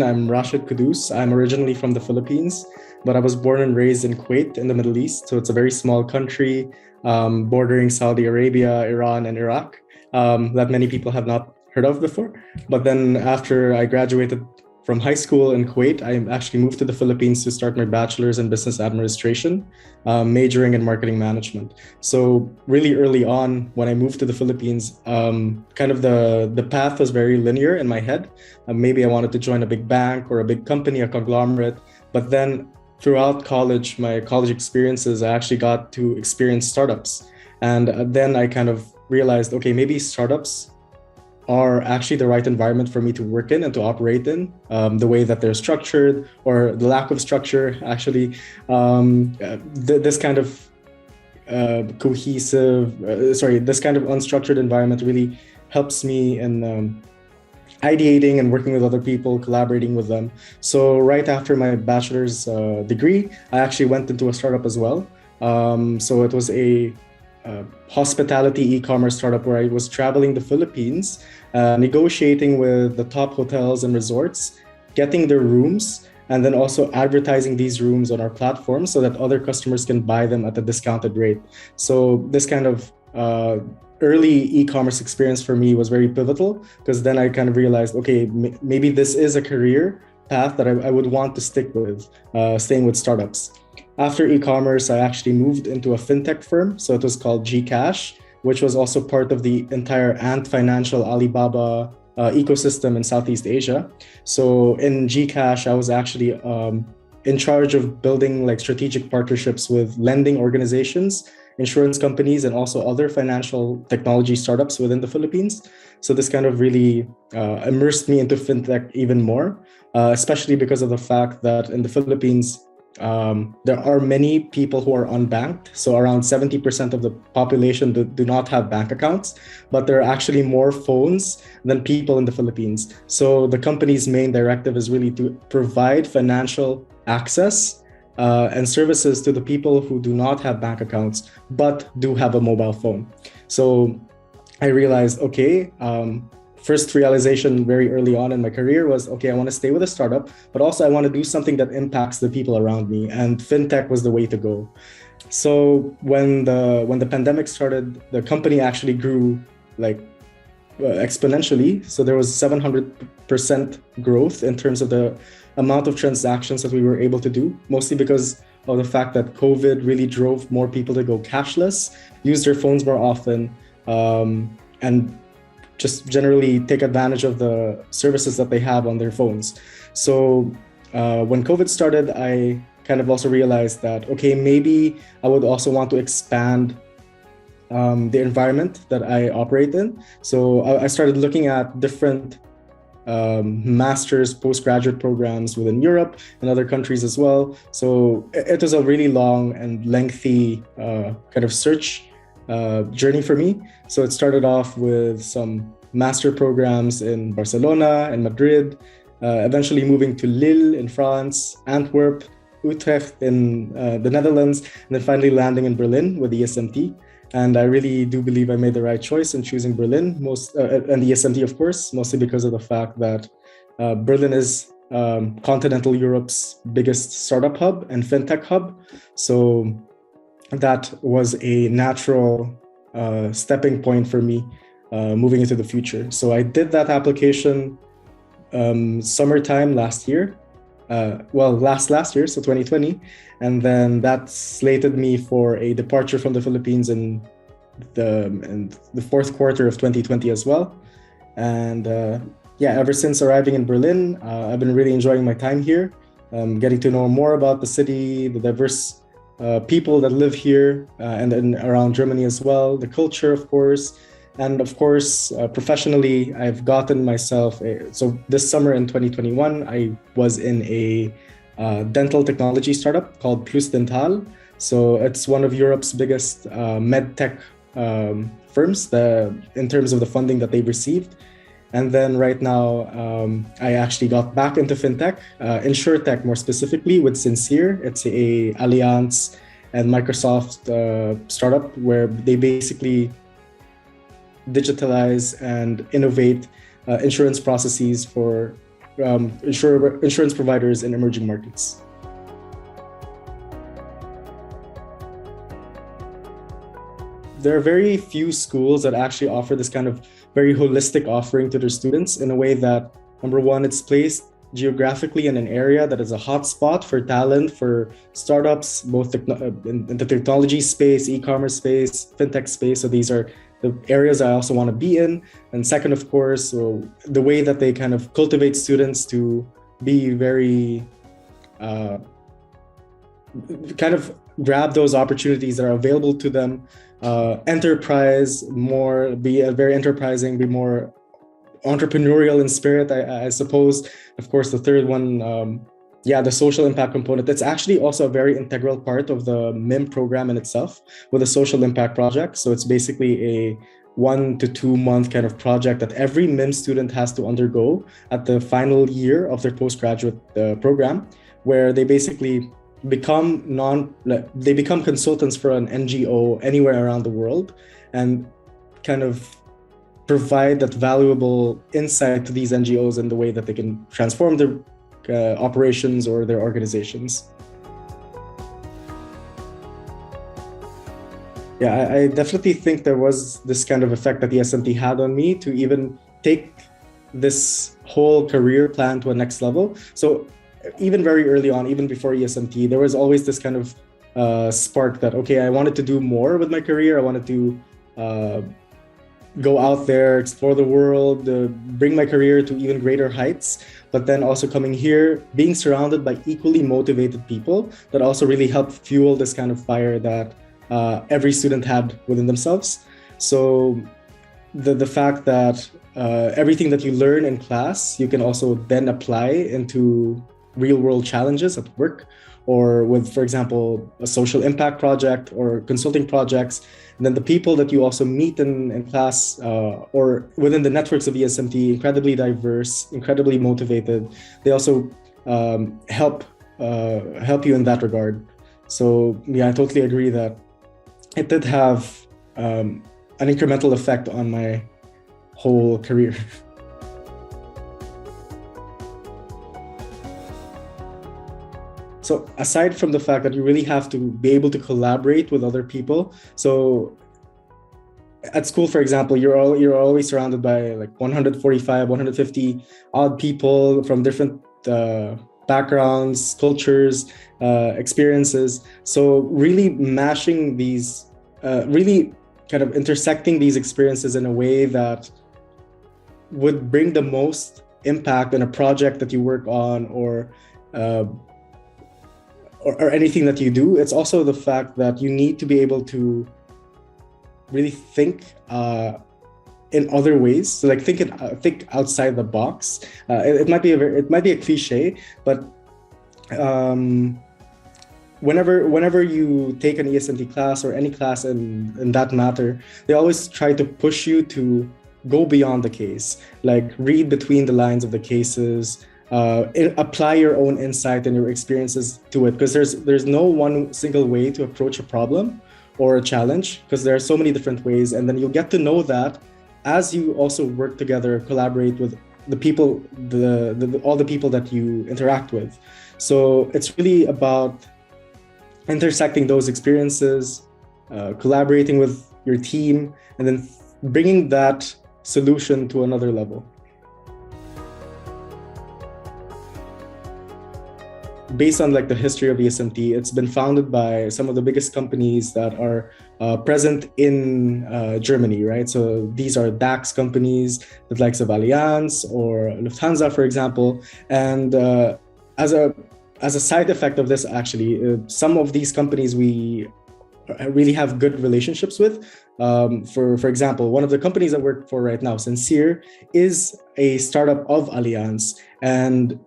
I'm Rashid Quddus. I'm originally from the Philippines, but I was born and raised in Kuwait in the Middle East. So it's a very small country bordering Saudi Arabia, Iran, and Iraq that many people have not heard of before. But then after I graduated from high school in Kuwait, I actually moved to the Philippines to start my bachelor's in business administration, majoring in marketing management. So really early on, when I moved to the Philippines, kind of the path was very linear in my head. Maybe I wanted to join a big bank or a big company, a conglomerate. But then throughout college, my college experiences, I actually got to experience startups. And then I kind of realized, okay, maybe startups are actually the right environment for me to work in and to operate in. The way that they're structured, or the lack of structure, actually, this kind of this kind of unstructured environment really helps me in ideating and working with other people, collaborating with them. So right after my bachelor's degree, I actually went into a startup as well. So it was a hospitality e-commerce startup where I was traveling the Philippines, negotiating with the top hotels and resorts, getting their rooms, and then also advertising these rooms on our platform so that other customers can buy them at a discounted rate. So this kind of early e-commerce experience for me was very pivotal, because then I kind of realized, okay, maybe this is a career path that I would want to stick with, staying with startups. After e-commerce, I actually moved into a fintech firm. So it was called GCash, which was also part of the entire Ant Financial Alibaba ecosystem in Southeast Asia. So in GCash, I was actually in charge of building like strategic partnerships with lending organizations, insurance companies, and also other financial technology startups within the Philippines. So this kind of really immersed me into fintech even more, especially because of the fact that in the Philippines, there are many people who are unbanked. So around 70% of the population do not have bank accounts, but there are actually more phones than people in the Philippines. So the company's main directive is really to provide financial access and services to the people who do not have bank accounts, but do have a mobile phone. So I realized, okay, first realization very early on in my career was, okay, I want to stay with a startup, but also I want to do something that impacts the people around me, and fintech was the way to go. So when the pandemic started, the company actually grew like exponentially. So there was 700% growth in terms of the amount of transactions that we were able to do, mostly because of the fact that COVID really drove more people to go cashless, use their phones more often, and just generally take advantage of the services that they have on their phones. So when COVID started, I kind of also realized that, okay, maybe I would also want to expand the environment that I operate in. So I started looking at different master's, postgraduate programs within Europe and other countries as well. So it was a really long and lengthy kind of search journey for me. So it started off with some master programs in Barcelona and Madrid, eventually moving to Lille in France, Antwerp, Utrecht in the Netherlands, and then finally landing in Berlin with the ESMT. And I really do believe I made the right choice in choosing Berlin, and the ESMT, of course, mostly because of the fact that Berlin is continental Europe's biggest startup hub and fintech hub. So that was a natural stepping point for me moving into the future. So I did that application summertime last year. Last year, so 2020. And then that slated me for a departure from the Philippines in the fourth quarter of 2020 as well. And ever since arriving in Berlin, I've been really enjoying my time here, getting to know more about the city, the diverse people that live here, and then around Germany as well, the culture, of course. And of course, professionally, I've gotten myself, so this summer in 2021, I was in a dental technology startup called Plus Dental. So it's one of Europe's biggest med tech firms in terms of the funding that they've received. And then right now, I actually got back into fintech, insurtech more specifically with Sincere. It's a Allianz and Microsoft startup where they basically digitalize and innovate insurance processes for insurance providers in emerging markets. There are very few schools that actually offer this kind of very holistic offering to their students in a way that, number one, it's placed geographically in an area that is a hotspot for talent, for startups, both in the technology space, e-commerce space, fintech space. So these are the areas I also want to be in. And second, of course, so the way that they kind of cultivate students to be very kind of grab those opportunities that are available to them, enterprise more, be very enterprising, be more entrepreneurial in spirit, I suppose. Of course, the third one, the social impact component. That's actually also a very integral part of the MIM program in itself with a social impact project. So it's basically a 1 to 2 month kind of project that every MIM student has to undergo at the final year of their postgraduate program, where they basically become consultants for an NGO anywhere around the world and kind of provide that valuable insight to these NGOs in the way that they can transform their operations or their organizations. Yeah, I definitely think there was this kind of effect that the ESMT had on me to even take this whole career plan to a next level. So even very early on, even before ESMT, there was always this kind of spark that, okay, I wanted to do more with my career. I wanted to go out there, explore the world, bring my career to even greater heights. But then also coming here, being surrounded by equally motivated people that also really helped fuel this kind of fire that every student had within themselves. So the fact that everything that you learn in class, you can also then apply into real world challenges at work, or with, for example, a social impact project or consulting projects. And then the people that you also meet in class or within the networks of ESMT, incredibly diverse, incredibly motivated. They also help you in that regard. So yeah, I totally agree that it did have an incremental effect on my whole career. So aside from the fact that you really have to be able to collaborate with other people. So at school, for example, you're always surrounded by like 145, 150 odd people from different backgrounds, cultures, experiences. So really mashing these, really kind of intersecting these experiences in a way that would bring the most impact in a project that you work on or anything that you do. It's also the fact that you need to be able to really think in other ways. So like think outside the box. It might be a cliche, but whenever you take an ESMT class or any class in that matter, they always try to push you to go beyond the case, like read between the lines of the cases, apply your own insight and your experiences to it, because there's no one single way to approach a problem or a challenge, because there are so many different ways. And then you'll get to know that as you also work together, collaborate with the people, all the people that you interact with. So it's really about intersecting those experiences, collaborating with your team, and then bringing that solution to another level. Based on like the history of ESMT, it's been founded by some of the biggest companies that are present in Germany, right? So these are DAX companies, the likes of Allianz or Lufthansa, for example. And as a side effect of this, actually, some of these companies we really have good relationships with. For example, one of the companies I work for right now, Sincere, is a startup of Allianz. And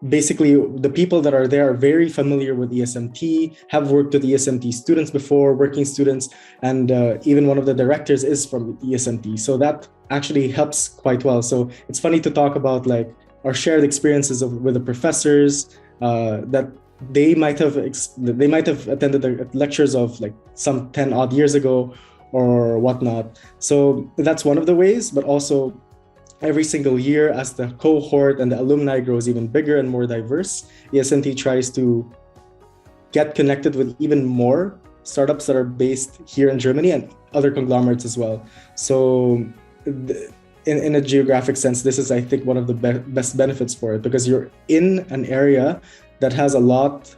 basically, the people that are there are very familiar with ESMT, have worked with ESMT students before, working students, and even one of the directors is from ESMT. So that actually helps quite well. So it's funny to talk about like our shared experiences with the professors that they might have attended the lectures of like some 10 odd years ago or whatnot. So that's one of the ways, but also every single year, as the cohort and the alumni grows even bigger and more diverse, ESMT tries to get connected with even more startups that are based here in Germany and other conglomerates as well. So in a geographic sense, this is, I think, one of the best benefits for it, because you're in an area that has a lot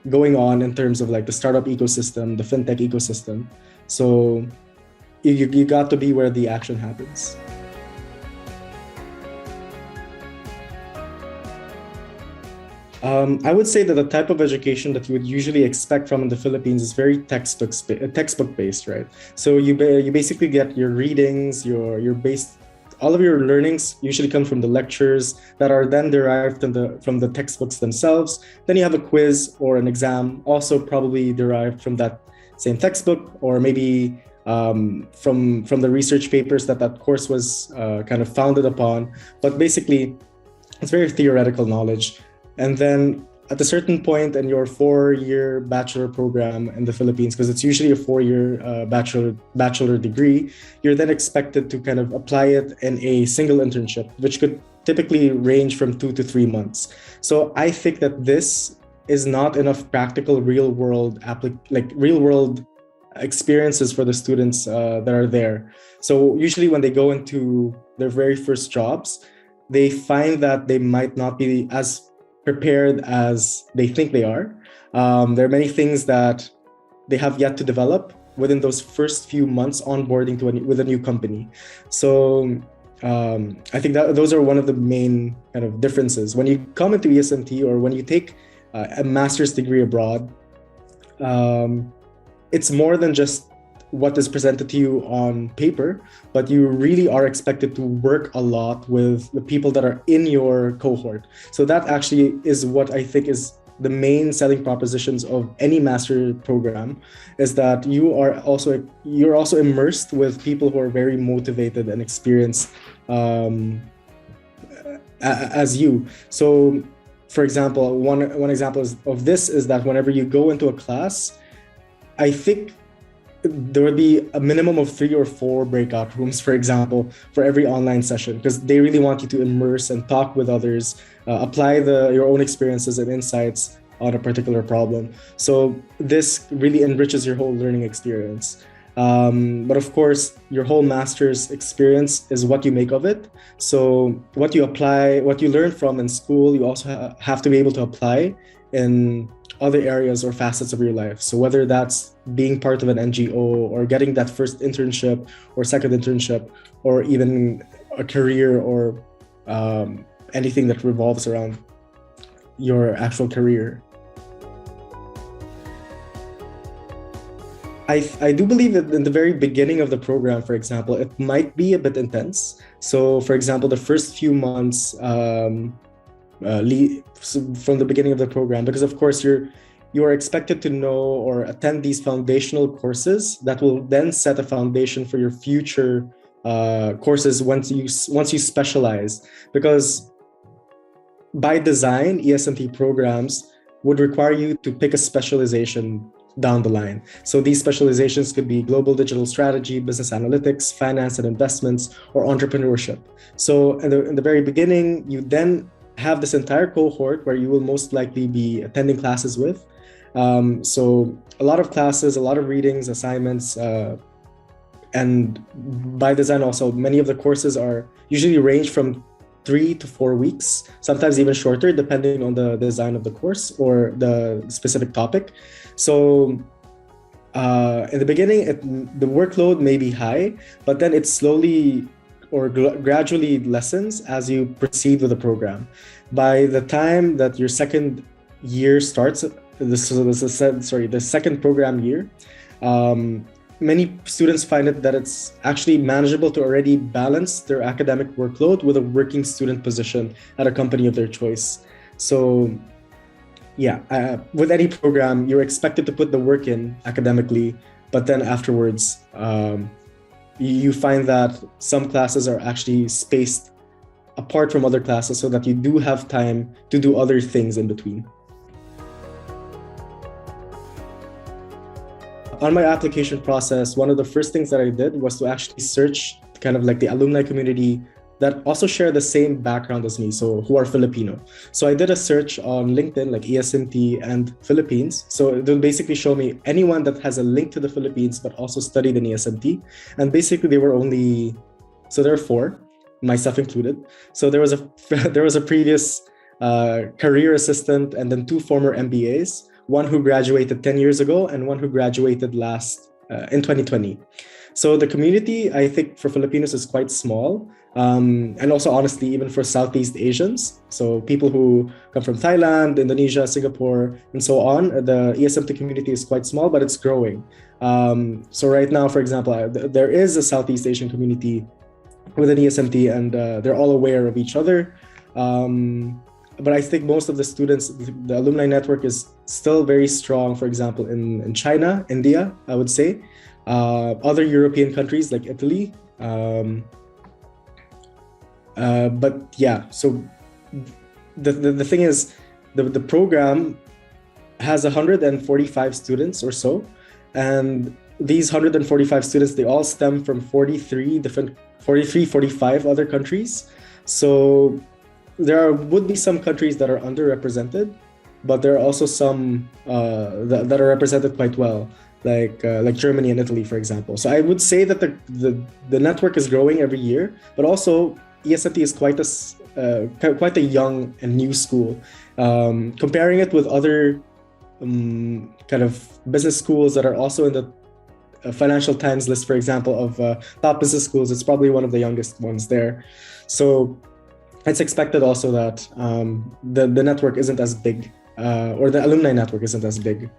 going on in terms of like the startup ecosystem, the fintech ecosystem. So you got to be where the action happens. I would say that the type of education that you would usually expect from in the Philippines is very textbook based, right? So you basically get your readings, all of your learnings usually come from the lectures that are then derived from the textbooks themselves. Then you have a quiz or an exam, also probably derived from that same textbook, or maybe from the research papers that course was kind of founded upon. But basically, it's very theoretical knowledge. And then at a certain point in your 4-year bachelor program in the Philippines, because it's usually a 4-year bachelor degree, you're then expected to kind of apply it in a single internship, which could typically range from 2 to 3 months. So I think that this is not enough practical real world experiences for the students that are there. So usually when they go into their very first jobs, they find that they might not be as prepared as they think they are. There are many things that they have yet to develop within those first few months onboarding with a new company. So I think that those are one of the main kind of differences. When you come into ESMT or when you take a master's degree abroad, it's more than just what is presented to you on paper, but you really are expected to work a lot with the people that are in your cohort. So that actually is what I think is the main selling propositions of any master program, is that you're also immersed with people who are very motivated and experienced as you. So for example, one example of this is that whenever you go into a class, I think there would be a minimum of 3 or 4 breakout rooms, for example, for every online session, because they really want you to immerse and talk with others, apply your own experiences and insights on a particular problem. So this really enriches your whole learning experience. But of course, your whole master's experience is what you make of it. So what you learn from in school, you also have to be able to apply in other areas or facets of your life. So whether that's being part of an NGO or getting that first internship or second internship, or even a career or anything that revolves around your actual career. I do believe that in the very beginning of the program, for example, it might be a bit intense. So for example, the first few months from the beginning of the program, because of course you are expected to know or attend these foundational courses that will then set a foundation for your future courses once you specialize. Because by design, ESMT programs would require you to pick a specialization down the line. So these specializations could be global digital strategy, business analytics, finance and investments, or entrepreneurship. So in the very beginning, you then have this entire cohort where you will most likely be attending classes with. So a lot of classes, a lot of readings, assignments, and by design also, many of the courses are usually range from 3 to 4 weeks, sometimes even shorter, depending on the design of the course or the specific topic. So in the beginning, the workload may be high, but then it slowly or gradually lessens as you proceed with the program. By the time that your second year starts, the second program year, many students find that it's actually manageable to already balance their academic workload with a working student position at a company of their choice. So yeah, with any program, you're expected to put the work in academically, but then afterwards, you find that some classes are actually spaced apart from other classes so that you do have time to do other things in between. On my application process, one of the first things that I did was to actually search kind of like the alumni community that also share the same background as me, so who are Filipino. So I did a search on LinkedIn, like ESMT and Philippines. So it will basically show me anyone that has a link to the Philippines, but also studied in ESMT. And basically they were only, so there are four, myself included. So there was a there was a previous career assistant, and then two former MBAs, one who graduated 10 years ago and one who graduated last in 2020. So the community, I think, for Filipinos is quite small. And also, honestly, even for Southeast Asians, so people who come from Thailand, Indonesia, Singapore, and so on, the ESMT community is quite small, but it's growing. So right now, for example, there is a Southeast Asian community within ESMT, and they're all aware of each other. But I think most of the students, the alumni network is still very strong, for example, in China, India, I would say, other European countries like Italy. But yeah, so the thing is, the program has 145 students or so. And these 145 students, they all stem from 45 other countries. So there would be some countries that are underrepresented, but there are also some that are represented quite well, like Germany and Italy, for example. So I would say that the network is growing every year, but also ESMT is quite a young and new school. Comparing it with other kind of business schools that are also in the Financial Times list, for example, of top business schools, it's probably one of the youngest ones there. So it's expected also that the network isn't as big, or the alumni network isn't as big.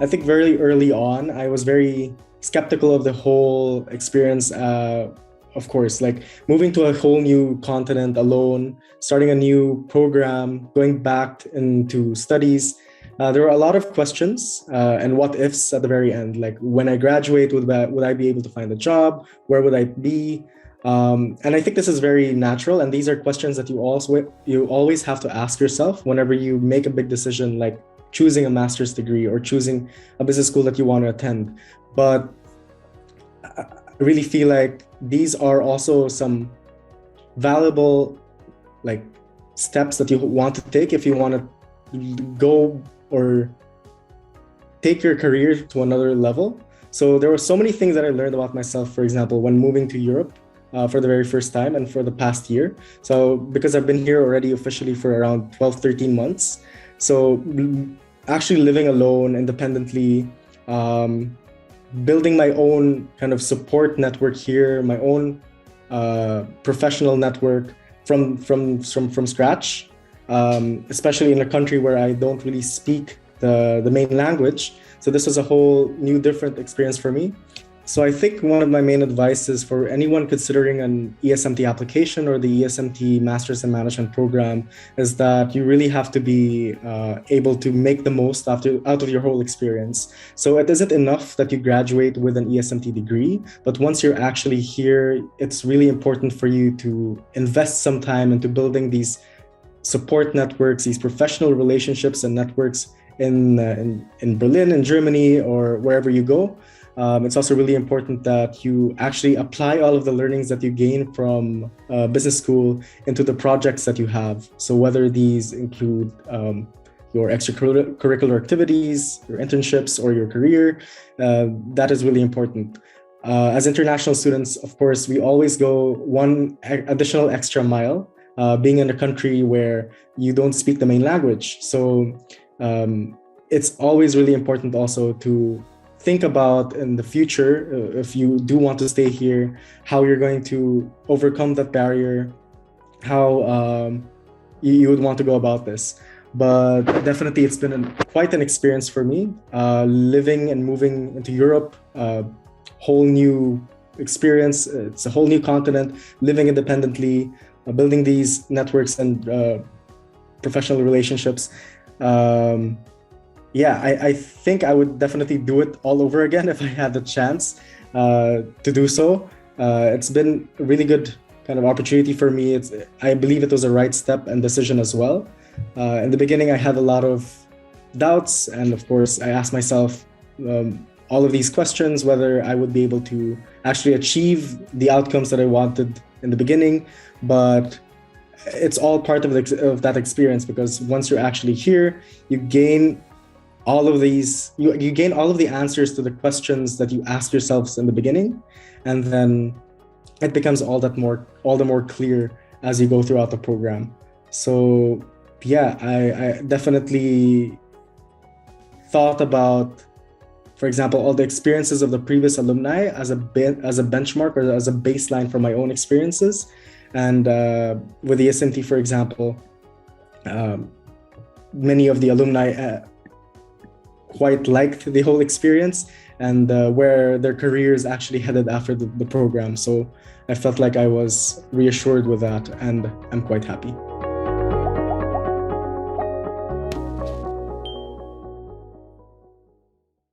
I think very early on, I was very skeptical of the whole experience. Of course, like moving to a whole new continent alone, starting a new program, going back into studies. There were a lot of questions and what ifs at the very end. Like, when I graduate, would I be able to find a job? Where would I be? And I think this is very natural. And these are questions that you always have to ask yourself whenever you make a big decision, like choosing a master's degree or choosing a business school that you want to attend. But I really feel like these are also some valuable steps that you want to take if you want to go or take your career to another level. So there were so many things that I learned about myself, for example, when moving to Europe for the very first time and for the past year. So because I've been here already officially for around 12, 13 months. So actually living alone, independently, building my own kind of support network here, my own professional network from scratch, especially in a country where I don't really speak the main language. So this was a whole new different experience for me. So I think one of my main advices for anyone considering an ESMT application or the ESMT Masters in Management program is that you really have to be able to make the most out of your whole experience. So it isn't enough that you graduate with an ESMT degree, but once you're actually here, it's really important for you to invest some time into building these support networks, these professional relationships and networks in Berlin, in Germany, or wherever you go. It's also really important that you actually apply all of the learnings that you gain from business school into the projects that you have. So whether these include your extracurricular activities, your internships, or your career, that is really important. As international students, of course, we always go one additional extra mile, being in a country where you don't speak the main language. So it's always really important also to think about in the future, if you do want to stay here, how you're going to overcome that barrier, how you would want to go about this. But definitely it's been quite an experience for me, living and moving into Europe, whole new experience. It's a whole new continent, living independently, building these networks and professional relationships. I think I would definitely do it all over again if I had the chance to do so. It's been a really good kind of opportunity for me. I believe it was a right step and decision as well. In the beginning, I had a lot of doubts. And of course, I asked myself, all of these questions, whether I would be able to actually achieve the outcomes that I wanted in the beginning. But it's all part of that experience, because once you're actually here, you gain all of these, you gain all of the answers to the questions that you asked yourselves in the beginning, and then it becomes all the more clear as you go throughout the program. So yeah, I definitely thought about, for example, all the experiences of the previous alumni as a benchmark or as a baseline for my own experiences. And with the ESMT, for example, many of the alumni quite liked the whole experience and where their careers actually headed after the program. So I felt like I was reassured with that, and I'm quite happy.